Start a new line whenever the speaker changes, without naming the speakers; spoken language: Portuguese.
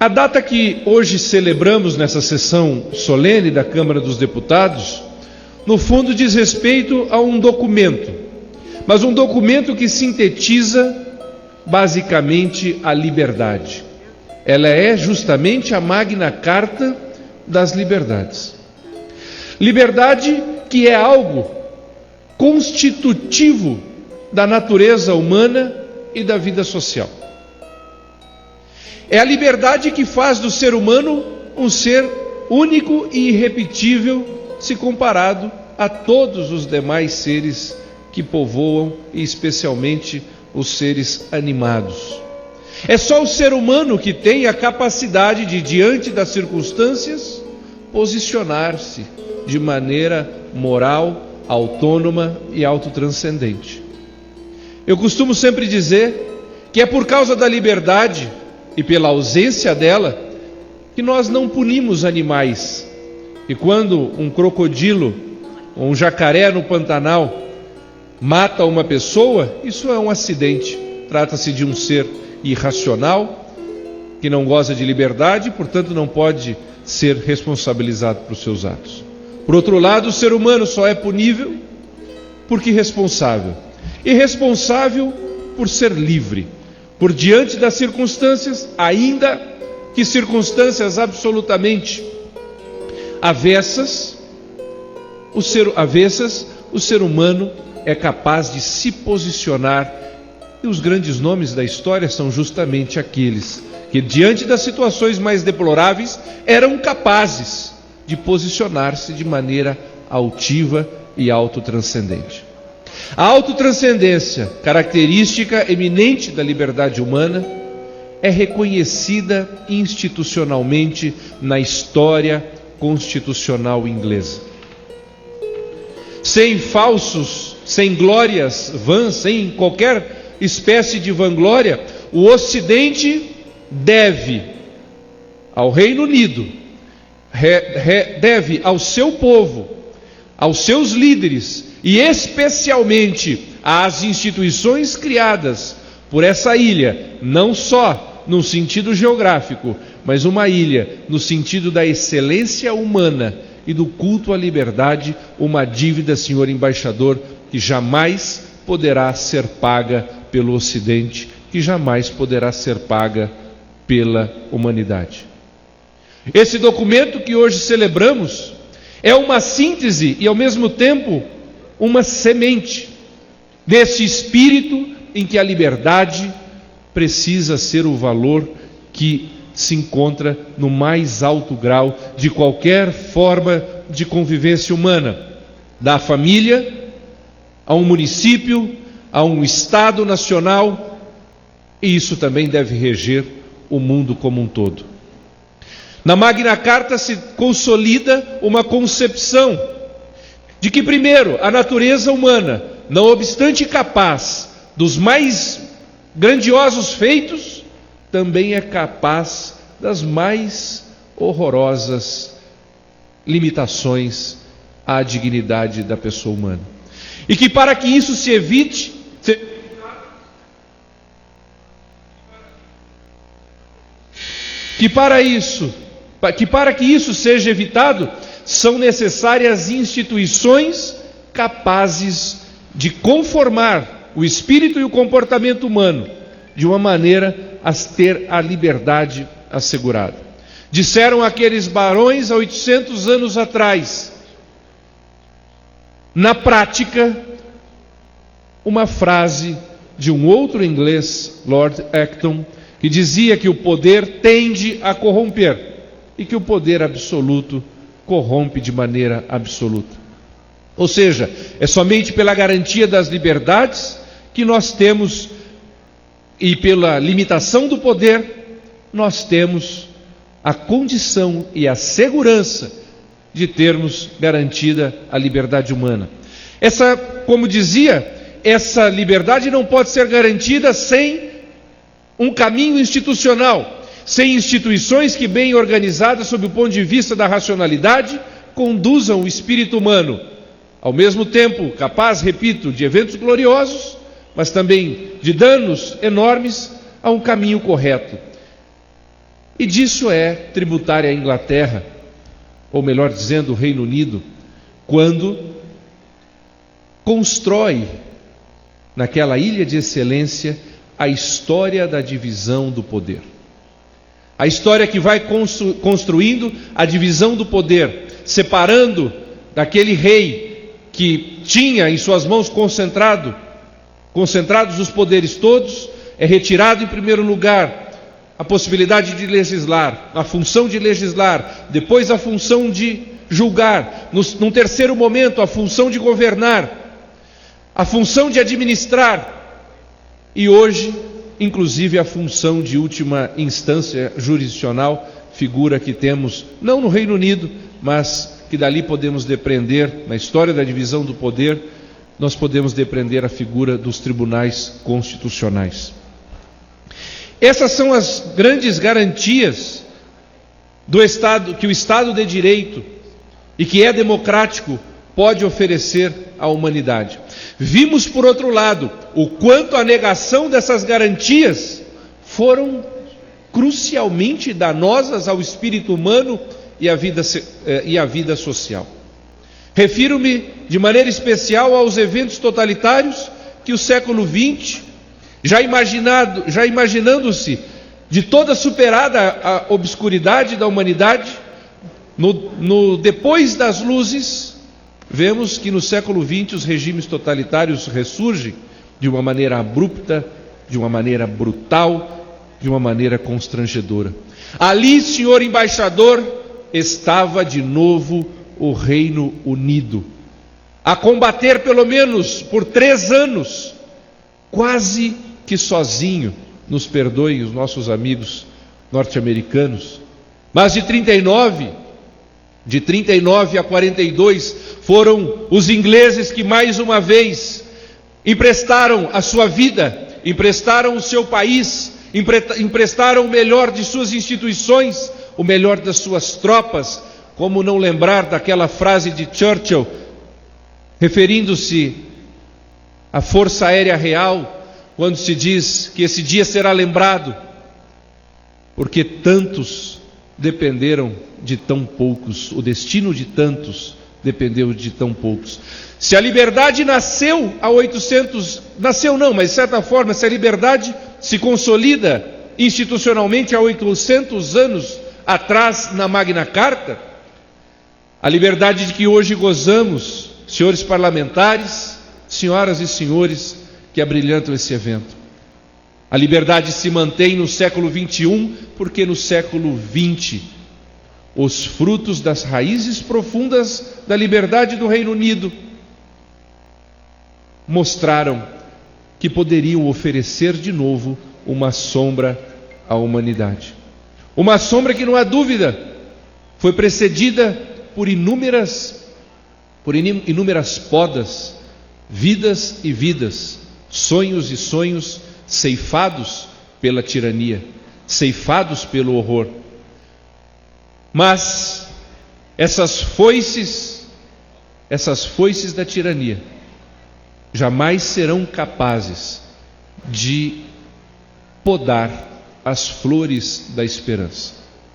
A data que hoje celebramos nessa sessão solene da Câmara dos Deputados, no fundo diz respeito a um documento, mas um documento que sintetiza basicamente a liberdade. Ela é justamente a Magna Carta das Liberdades. Liberdade que é algo constitutivo da natureza humana e da vida social. É a liberdade que faz do ser humano um ser único e irrepetível se comparado a todos os demais seres que povoam, e especialmente os seres animados. É só o ser humano que tem a capacidade de, diante das circunstâncias, posicionar-se de maneira moral, autônoma e autotranscendente. Eu costumo sempre dizer que é por causa da liberdade e pela ausência dela que nós não punimos animais. E quando um crocodilo ou um jacaré no Pantanal mata uma pessoa, isso é um acidente. Trata-se de um ser irracional, que não goza de liberdade e, portanto, não pode ser responsabilizado por seus atos. Por outro lado, o ser humano só é punível porque irresponsável. Irresponsável por ser livre, por diante das circunstâncias, ainda que circunstâncias absolutamente avessas, o ser humano é capaz de se posicionar, e os grandes nomes da história são justamente aqueles que, diante das situações mais deploráveis, eram capazes de posicionar-se de maneira altiva e autotranscendente. A autotranscendência, característica eminente da liberdade humana, é reconhecida institucionalmente na história constitucional inglesa. Sem falsos, sem glórias vãs, sem qualquer espécie de vanglória, o Ocidente deve ao Reino Unido, deve ao seu povo, aos seus líderes e especialmente às instituições criadas por essa ilha, não só no sentido geográfico, mas uma ilha no sentido da excelência humana e do culto à liberdade, uma dívida, senhor embaixador, que jamais poderá ser paga pelo Ocidente, que jamais poderá ser paga pela humanidade. Esse documento que hoje celebramos é uma síntese e, ao mesmo tempo, uma semente desse espírito em que a liberdade precisa ser o valor que se encontra no mais alto grau de qualquer forma de convivência humana, da família a um município, a um Estado nacional, e isso também deve reger o mundo como um todo. Na Magna Carta se consolida uma concepção de que, primeiro, a natureza humana, não obstante capaz dos mais grandiosos feitos, também é capaz das mais horrorosas limitações à dignidade da pessoa humana. E que para que isso se evite, que para que isso seja evitado, são necessárias instituições capazes de conformar o espírito e o comportamento humano de uma maneira a ter a liberdade assegurada. Disseram aqueles barões há 800 anos atrás, na prática, uma frase de um outro inglês, Lord Acton, que dizia que o poder tende a corromper e que o poder absoluto corrompe de maneira absoluta. Ou seja, é somente pela garantia das liberdades que nós temos, e pela limitação do poder, nós temos a condição e a segurança de termos garantida a liberdade humana. Como dizia, essa liberdade não pode ser garantida sem um caminho institucional, sem instituições que, bem organizadas sob o ponto de vista da racionalidade, conduzam o espírito humano, ao mesmo tempo capaz, repito, de eventos gloriosos, mas também de danos enormes, a um caminho correto. E disso é tributária a Inglaterra, ou melhor dizendo, o Reino Unido, quando constrói naquela ilha de excelência a história da divisão do poder. A história que vai construindo a divisão do poder, separando daquele rei que tinha em suas mãos concentrados os poderes todos, é retirado em primeiro lugar a possibilidade de legislar, a função de legislar, depois a função de julgar, num terceiro momento a função de governar, a função de administrar, e hoje, inclusive, a função de última instância jurisdicional, figura que temos não no Reino Unido, mas que dali podemos depreender, na história da divisão do poder, nós podemos depreender a figura dos tribunais constitucionais. Essas são as grandes garantias do Estado, que o Estado de Direito e que é democrático pode oferecer à humanidade. Vimos, por outro lado, o quanto a negação dessas garantias foram crucialmente danosas ao espírito humano e à vida social. Refiro-me de maneira especial aos eventos totalitários que o século XX, já imaginando-se de toda superada a obscuridade da humanidade, depois das luzes, vemos que no século XX os regimes totalitários ressurgem de uma maneira abrupta, de uma maneira brutal, de uma maneira constrangedora. Ali, senhor embaixador, estava de novo o Reino Unido, a combater pelo menos por 3 anos, quase que sozinho, nos perdoem os nossos amigos norte-americanos, mas de 39 a 42, foram os ingleses que mais uma vez emprestaram a sua vida, emprestaram o seu país, emprestaram o melhor de suas instituições, o melhor das suas tropas. Como não lembrar daquela frase de Churchill, referindo-se à Força Aérea Real, quando se diz que esse dia será lembrado, porque tantos dependeram de tão poucos, o destino de tantos dependeu de tão poucos. Se a liberdade nasceu há 800, nasceu não, mas de certa forma, se a liberdade se consolida institucionalmente há 800 anos atrás na Magna Carta, a liberdade de que hoje gozamos, senhores parlamentares, senhoras e senhores que abrilhantam esse evento. A liberdade se mantém no século XXI, porque no século XX, os frutos das raízes profundas da liberdade do Reino Unido mostraram que poderiam oferecer de novo uma sombra à humanidade. Uma sombra que, não há dúvida, foi precedida por inúmeras podas, vidas e vidas, sonhos e sonhos ceifados pela tirania, ceifados pelo horror. Mas essas foices da tirania jamais serão capazes de podar as flores da esperança.